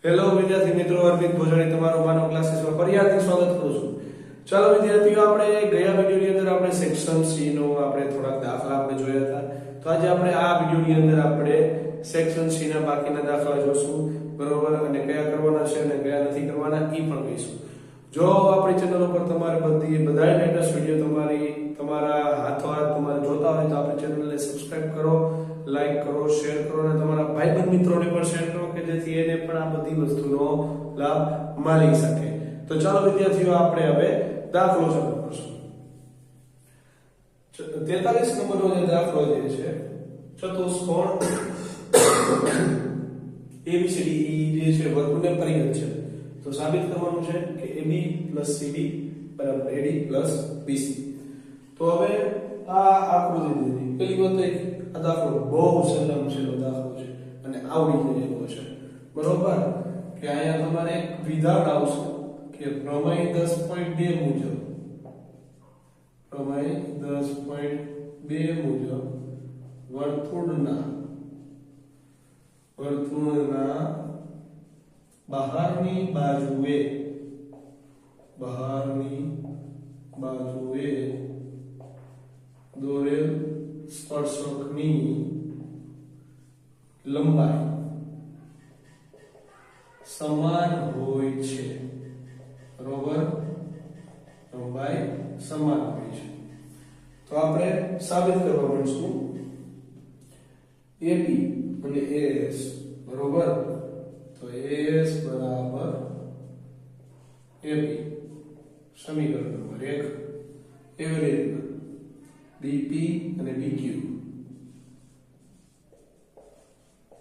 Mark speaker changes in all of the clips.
Speaker 1: Hello વિદ્યાર્થી મિત્રો, અરવિંદ ભોજાણી તમારો માનવ ક્લાસીસમાં ફરી હાર્દિક સ્વાગત કરું છું. ચાલો વિદ્યાર્થીઓ, આપણે ગયા વિડિયોની અંદર આપણે સેક્શન સી નો આપણે થોડાક દાખલા આપણે જોયા હતા. તો આજે આપણે આ વિડિયોની અંદર આપણે સેક્શન સી ના બાકીના દાખલા જોશું, બરોબર, અને કયા કરવાના છે અને કયા નથી કરવાના એ પણ કહીશું. જો આપણી ચેનલ ઉપર તમારે બધા લેટેસ્ટ વિડિયો તમારા હાથોહાથ તમારે જોતા હોય તો આપણી ચેનલને સબસ્ક્રાઇબ કરો, લાઈક કરો, શેર કરો અને તમારા ભાઈબંધ મિત્રોને પણ શેર કરો કે જેથી એને પણ આ બધી વસ્તુનો લાભ મળી શકે. તો ચાલો વિદ્યાર્થીઓ, આપણે હવે દાખલો ચાલુ કરશું. 43 નંબરનો જે દાખલો જે છે, ચતુષ્કોણ ABCD જે છે વર્તુળને પરિઘ છે. તો સાબિત કરવાનું છે કે AB + CD = AD + BC. તો હવે આ આકૃતિ દીધી. પેલી વાત આ દાખલો બહુ સહેલો દાખલો છે અને આવડી જાય એવો છે, બરોબર, કે અહીંયા તમારે એક વિધાન આવશે કે પ્રમેય 10.2 મુજબ વર્તુળના બહારની બાજુએ દોરેલ સ્પર્શકની લંબાઈ સમાન હોય છે, બરોબર, લંબાઈ સમાન હોય છે. તો આપણે સાબિત કરવા માંગીશું AB અને AS, બરોબર. તો AS બરાબર AB, સમીકરણ નંબર 1. એવી રીતના BP અને BQ,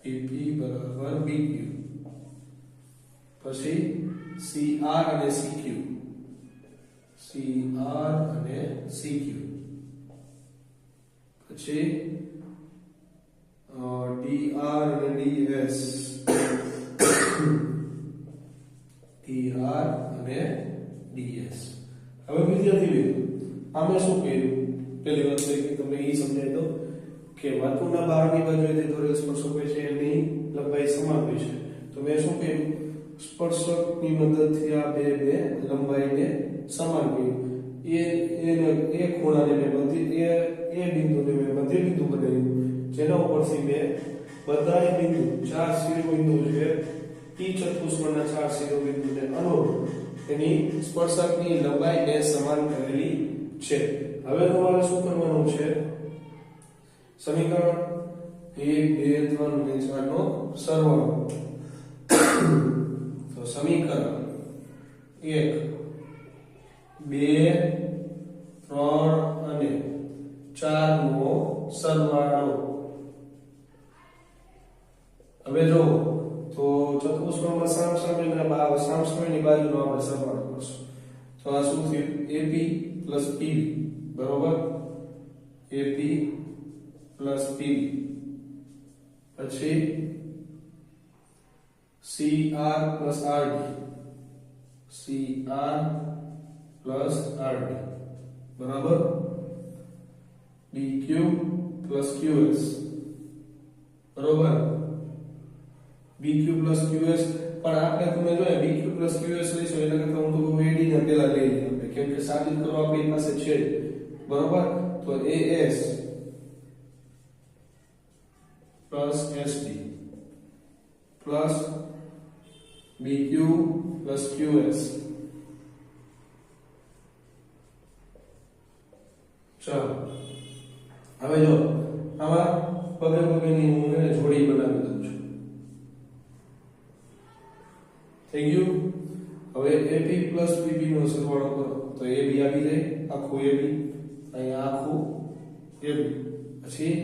Speaker 1: BP બરાબર BQ, પછી CR અને CQ, પછી DR અને DS, હવે વિદ્યાર્થી આમે શું કર્યું? પેલી વાત તો કે તમને એ સમજાય દો કે વર્તુળના બહારની બાજુએ જે દોરેલ સ્પર્શક હોય છે એની લંબાઈ સમાન હોય છે. તો મેં શું કર્યું? સ્પર્શકની મદદથી આ બે લંબાઈને સમાન કર્યું. એ ખૂણાને મેં એ બિંદુને મેં મધ્ય બિંદુ બનાવ્યું, જેના ઉપરથી મેં બધાય બિંદુ 4 શિરોબિંદુ છે એ ચતુષ્કોણના 4 શિરોબિંદુને અનુરૂપ એની સ્પર્શકની લંબાઈને સમાન કરેલી છે. હવે તમારે શું કરવાનું છે? સમીકરણ 1, 2, 3 અને 4 નો સરવાળો. તો સમીકરણ 1, 2, 3 અને 4 નો સરવાળો. હવે જો તો ચતુષ્કોણમાં સામસામેની બાજુનો આપણે સરવાળો કરશું. તો આ શું થયું? AP + PB, બરોબર, AP + PB, પછી CR + RD, બરાબર, BQ + QS, બરોબર, BQ + QS. પણ આપણે તમે જોઈએ BQ + QS લઈશું એટલે કે હું તો AD ને પહેલા લઈ લઈએ આપણે, કેમ કે સાબિત કરવા આપણી પાસે છે, બરોબર. તો AS + SD + BQ + QS. ચાલો હવે જો આમાં પગે હું એને જોડી બનાવી દઉં છું. થઈ ગયું? હવે AB + BB નો સરવાળો કરો તો AB આવી જાય, આખું AB, અહીંયા આખું AB, પછી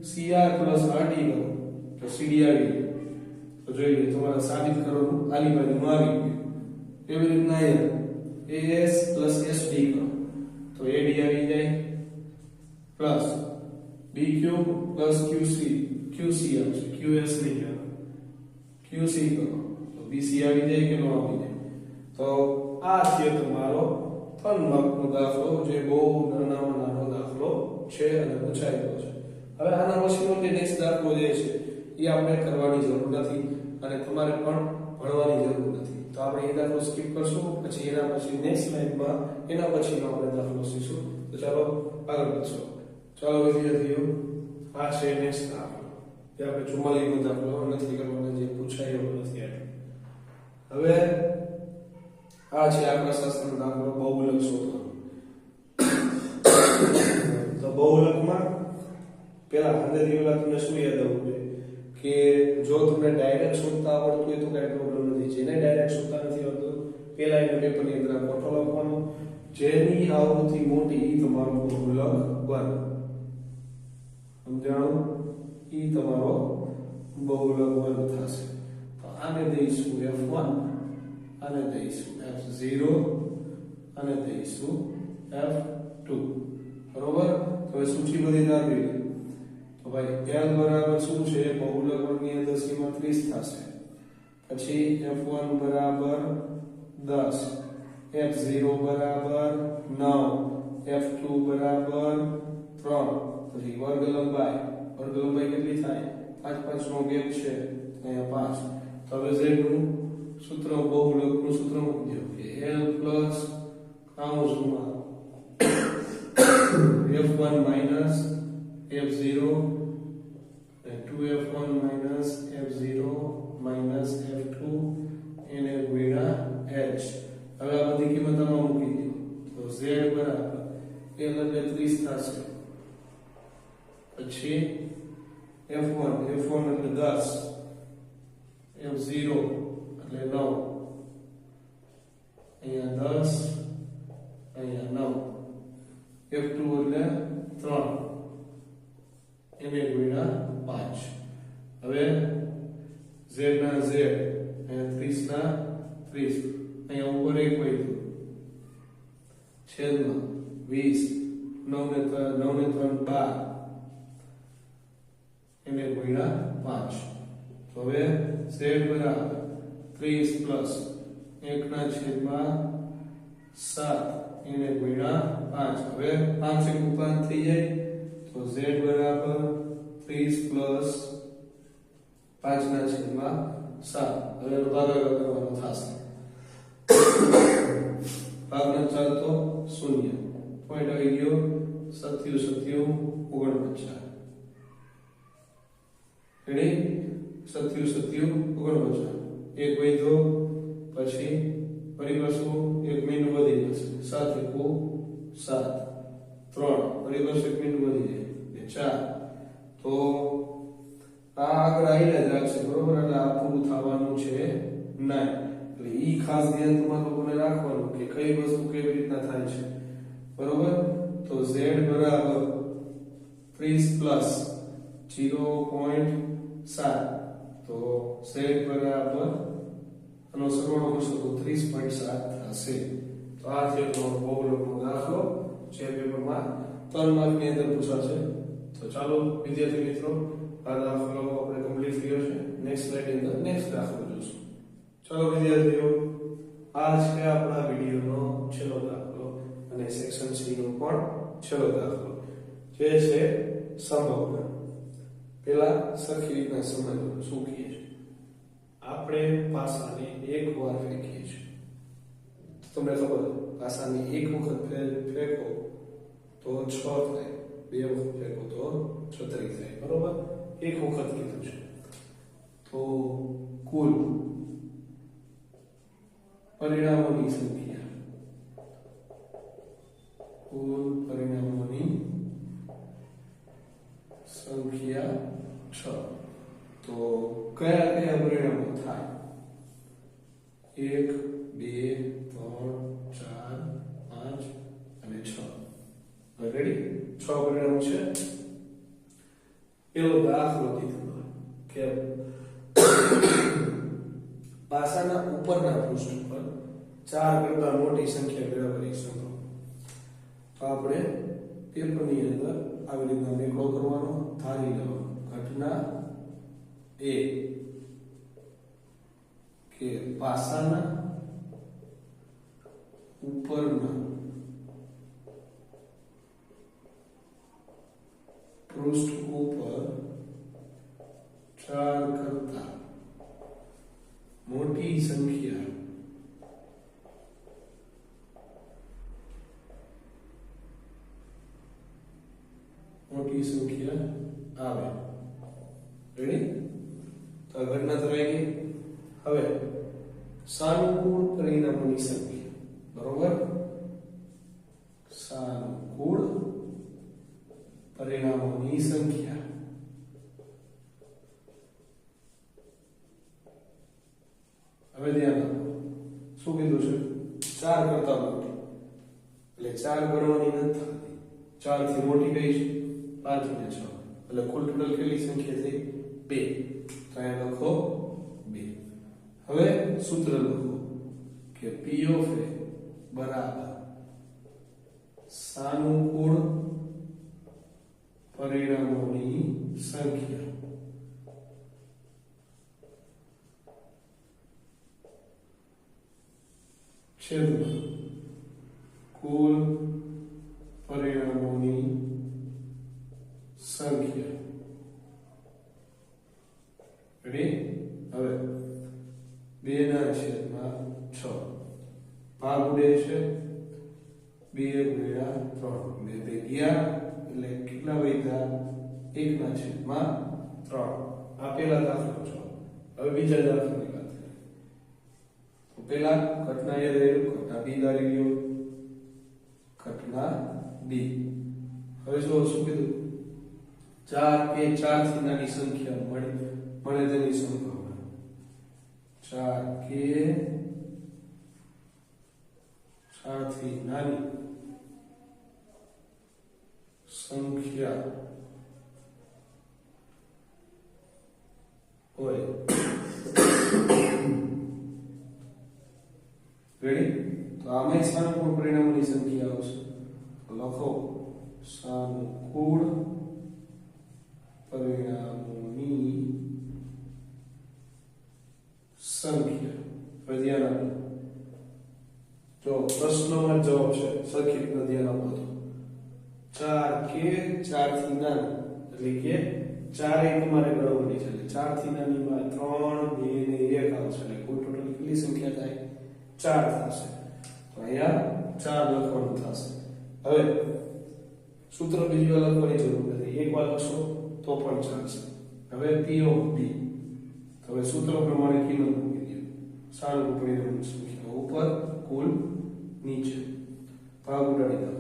Speaker 1: CR + RD કરો તો CD આવી જાય. તો જોઈ લો, તમારે સાબિત કરવાનું આની બાજુમાં આવી ગયું. એવી રીતના અહીંયા AS + SD કરો તો AD આવી જાય, પ્લસ BQ + QC આવશે, QS નહીં આવે, QC કરો તો BC આવી જાય કે ન આવી જાય. તો આ છે તમારો 3 માર્કનો દાખલો, જે બહુ નાનો દાખલો છે અને પૂછાયેલો છે. હવે આના પછીનો જે નેક્સ્ટ દાખલો જે છે એ આપણે કરવાની જરૂર નથી. અને તમારે પણ ભણવાની જરૂર નથી. તો આપણે એ દાખલો સ્કીપ કરશું, પછી એના પછી નેક્સ્ટ લાઈનમાં એના પછીનો આપણે દાખલો શીખશું. તો ચાલો આગળ વધશો. ચાલો વિદ્યાર્થીઓ, આ છે નેક્સ્ટ દાખલો. જે આપણે 44 નો દાખલો નથી કરવાનો, જે પૂછાયો નથી. હવે આ છે આંકડાશાસ્ત્રનો દાખલો, બહુલક શોધવાનો. તો બહુલકમાં પેલા અંદરથી પેલા તમને શું યાદ આવવું જોઈએ કે જો તમને ડાયરેક્ટ શોધતા આવડતું હોય તો કઈ પ્રોબ્લેમ નથી. જેને ડાયરેક્ટ શોધતા નથી આવડતું, પેલા એને પેપરની અંદર આ કોઠો લખવાનો, જેની આવૃત્તિ મોટી ઈ તમારો બહુલક 1. સમજાણું? ઈ તમારો બહુલક 1 થશે. તો આને દઈશું f1, આને દઈશું f0, આને દઈશું f2. બરોબર? તો હવે સૂચિ બધી નાખી. તો ભાઈ l બરાબર શું છે? બહુલક 1 ની અંદર સીમા 30 થશે. પછી f1 બરાબર 10, f0 બરાબર 9, f2 બરાબર 3. પછી વર્ગ લંબાઈ કેટલી થાય? 5 5 નો ગેપ છે, અહીંયા 5. તો હવે z નું સૂત્ર, બહુલકનું સૂત્ર મૂકી દો કે l પ્લસ કૌંસમાં f1 માઈનસ f0 અને 2f1 minus f0 minus f2 એને ગુણ્યા h. હવે આ બધી કિંમત આમાં મૂકી દો. તો z બરાબર l એટલે 30 થશે. પછી f1 એટલે 10, f0 એટલે 9, અહીંયા 10, અહીંયા 9, f2 એટલે 3, એને ગુણ્યા 5. હવે z ના z, અહીંયા 30 ના 30, અહીંયા ઉપર એક વધ્યું, છેદમાં 20, 9 ને 3 12, એને ગુણ્યા 5. તો હવે z બરાબર 30 પ્લસ 1 ના છેદમાં 7, એને ગુણ્યા 5. હવે 5 એક ઉપર થઈ જાય તો z બરાબર 30 પ્લસ 5 ના છેદમાં 7. હવે ભાગાકાર કરવાનો થશે. ભાગ ન ચાલતો 0. પોઈન્ટ આવી ગયો 27 49. રેડી? 27 49. એક વધ્યો, પછી ફરી પાછું 1 મિનિટ વધી જશે. 7 1 7, 3, ફરી પાછું 1 મિનિટ વધી જાય 4. તો આ આગળ આવીને જ રાખશે. બરોબર? એટલે આ પૂરું થવાનું છે 9. એટલે ઈ ખાસ ધ્યાન તમારે લોકોને રાખવાનું કે કઈ વસ્તુ કેવી રીતના થાય છે. બરોબર? તો z બરાબર 30 પ્લસ 0.7. તો z બરાબર આનો સરવાળો કરશો તો 30.7 થશે. તો આ છે તમારો બહુલકનો દાખલો, જે પેપરમાં 3 માર્કની અંદર પૂછાશે. તો ચાલો વિદ્યાર્થી મિત્રો, આ દાખલો આપણે કમ્પ્લીટ થયો છે. નેક્સ્ટ સ્લાઇડની અંદર નેક્સ્ટ દાખલો જોઈશું. ચાલો વિદ્યાર્થીઓ, આ છે આપણા વિડિયોનો છેલ્લો દાખલો અને સેક્શન C નો પણ છેલ્લો દાખલો, જે છે સંભાવના. પેલા સરખી રીતના સમજવું શું કહે છે. આપણે પાસાને એક વાર ફેંકીએ છીએ. તમને ખબર, પાસાને એક વખત ફેંકો તો 6 થાય, 2 વખત ફેંકો તો 36 થાય. બરોબર? એક વખત કીધું છે. તો કુલ પરિણામોની સંખ્યા, કુલ પરિણામોની સંખ્યા 6. તો કયા કયા પરિણામો થાય? 1 2 3 4 5 અને 6. રેડી? 6 પરિણામો છે. પેલો દાખલો દીધો કે પાસાના ઉપરના પૃષ્ઠ પર 4 કરતા મોટી સંખ્યા બરાબર સંખ્યા. તો આપણે પેપરની અંદર આવી રીતના દાખલો કરવાનો, ધારી લેવાનો. ઘટના એ કે પાસાના ઉપરના પૃષ્ઠ ઉપર 4 કરતા મોટી સંખ્યા આવે. રેડી? તો આ ઘટના ધરાઈ ગઈ. હવે સાનુકૂળ પરિણામોની સંખ્યા, બરોબર? સાનુકૂળ પરિણામોની સંખ્યા હવે ધ્યાન રાખો. શું કીધું છે? 4 કરતા મોટી, એટલે 4 ગણવાની નથી. 4 થી મોટી કઈ છે? 5 અને 6, એટલે કુલ ટોટલ કેટલી સંખ્યા થઈ? 2. તો અહીંયા લખો 2. હવે સૂત્ર લખો કે P of A બરાબર સાનુકૂળ પરિણામોની સંખ્યા છેદમાં કુલ પરિણામોની સંખ્યા. રેડી? હવે 2 ના છેદમાં 6, ભાગ ઉડે છે 2 ગુણ્યા 3, 2 ગયા એટલે કેટલા વધ્યા? 1 ના છેદમાં 3. આ પહેલા દાખલો છે. હવે બીજા દાખલાની વાત કરીએ. તો પહેલા ઘટના એ રહેલું, ઘટના બી ધારી લ્યો, ઘટના બી. હવે જો શું કીધું? 4 કે 4 થી નાની સંખ્યા મળે તેની સંભાવના. 4 કે 4 થી નાની સંખ્યા હોય. રેડી? તો આમાં સાનુકૂળ પરિણામોની સંખ્યા આવશે. લખો સાનુકૂળ પરિણામોની સંખ્યા. હવે ધ્યાન આપો. જો પ્રશ્નોમાં જવાબ છે, સરખી રીતના ધ્યાન આપો તો 4 કે 4 થી નાની, એટલે કે 4 તમારે ગણવાની છે. એટલે 4 થી નાનીમાં 3, 2 ને 1 આવશે. એટલે કુલ ટોટલ કેટલી સંખ્યા થાય? 4 થશે. તો અહીંયા 4 લખવાનું થશે. હવે સૂત્ર બીજી વાર લખવાની જરૂર નથી, એક વાર લખશો તો પણ ચાલશે. હવે P of B, હવે સૂત્ર પ્રમાણે કિંમત મૂકી દો. સાનુકૂળ પરિણામોની સંખ્યા ઉપર, કુલ નીચે. ભાગ ઉડાડી દો.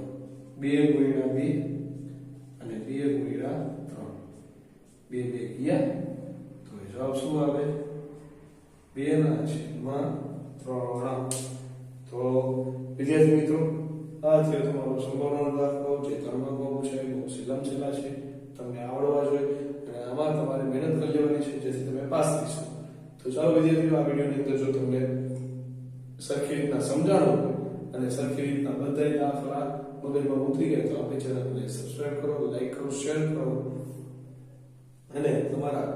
Speaker 1: 2 ગુણ્યા 2 અને 2 ગુણ્યા 3. 2 ગયા તો જવાબ શું આવે? 2 ના છેદમાં 3. તો વિદ્યાર્થી મિત્રો, આ થયો તમારો સંભાવનાનો દાખલો, જે 3 માર્કનો છે, બહુ છેલ્લા છે, તમને આવડવા જોઈએ અને આમાં તમારે મહેનત કરી લેવાની છે, જેથી તમે પાસ થઈ શકો. તો ચાલો વિદ્યાર્થીઓ, આ વિડીયોની અંદર જો તમને સરખી રીતના સમજાણું અને સરખી રીતના બધાય દાખલા મગજમાં ઉતરી ગયા તો આપણી ચેનલને સબસ્ક્રાઇબ કરો, લાઈક કરો, શેર કરો અને તમારા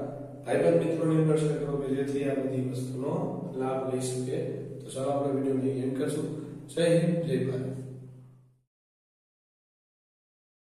Speaker 1: ભાઈબંધ મિત્રોને પણ શેર કરો કે જેથી આ બધી વસ્તુનો લાભ લઈ શકે. તો ચાલો આપણે વિડીયોને એન્ડ કરશું. જય હિન્દ, જય ભારત.